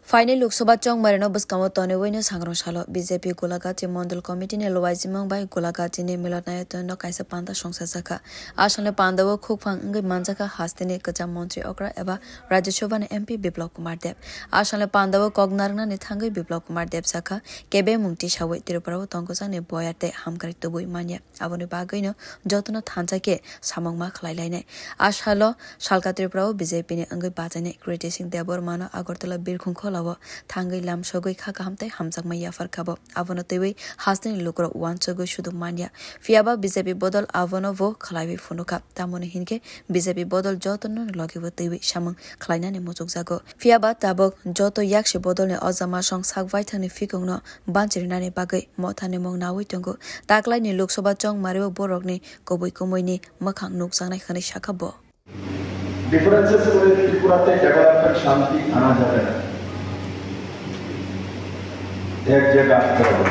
Final Loksabha Chong Marino Buskamo Tone Wino Sangro Shalo, BJP Golagati Mondal Committee ne Loizimong by Golagati ne Milanato no Kaisa Panda Shongsasaka. Ashale Pandawo Kukfang Manzaka Hastine Kaja Montri Okra Eva Rajashovan MP Biblok Kumar Deb. Ashale Pandawo Kognarna Nitangi Biblok Kumar Deb Saka, Kebe Mungti Shawe Tiruparo Tongosa ne Boyate Hamkarik to Mania, Avoni Bagino, Jotono Tansake, Samong Maklaine. Ashalo, Shalkatripro, BJP ne Ungi Batane, criticizing Debor Mano Agortala Birkunko. Tangai lam shogoi khaka hamte hamjak maya farkabo avono tewi hasni lukro wan chogoi shudu mania fiaba BJP bodol avono vo khlaibi funuka tamone hinke BJP bodol jotono logibo tewi samung khlaina ne mojok jago fiaba tabok joto yakshi bodol ne ozama song sakwai thani fikungno banchirina ne bagai mothane mong nawi tongo taklai ni loksabha chong mario borok ni koboi komoi ni makhang nuk sangnai khani shakabo differences করে ত্রিপুরাতে development শান্তি আনা যাবে না এক জায়গা আসতে হবে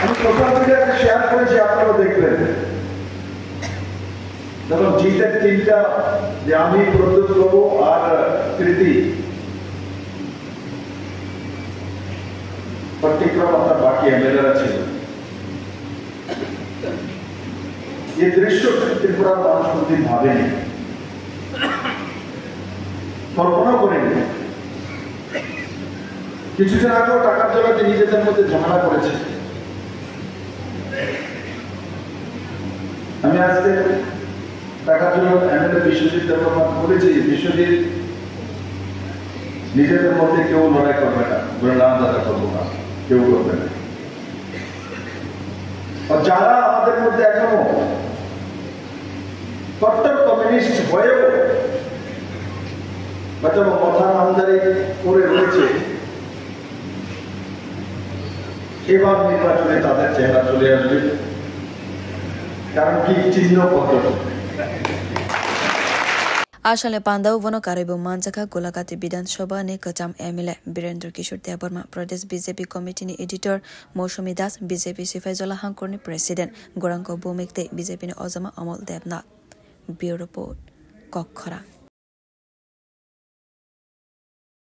আমি সোশ্যাল মিডিয়াতে শেয়ার করেছি আপনারা দেখলেন যখন জিতের তিনটা যে আমি প্রদ্যুৎ বাবু আর কৃতি পার্টিকুলার আপনার বাকি এমএলএরা ছিল এই দৃশ্য ত্রিপুরার মানুষ কোনদিন ভাবেনি কল্পনা করেনি কিছুদিন আগেও টাকার জন্য নিজেদের মধ্যে ঝামেলা করেছে আমি আজকে টাকার জন্য এমএলএ বিশ্বজিৎ দেববর্মা বলেছি বিশ্বজিৎ নিজেদের মধ্যে কেউ লড়াই করবে না দাদা করবো না কেউ করবে না আর যারা আমাদের মধ্যে এখনো কট্টর কমিউনিস্ট হয়েও হয়তো কথা আমদানি করে রয়েছে এবার নির্বাচনে তাদের চেহারা চলে আসবে কারণ কি চিহ্ন পদ্ধতি Ashale Pandau Vono Karibu Manjaka Golagati Bidan Shoba ne Kacham MLA Birendra Kishore Deborma Pradesh BJP Committee ni Editor Moushumi Das BJP Sifaizola Hankorni President Goranko Bumikte BJP ni Ozama Amol Debnath Bureau Report Kokhara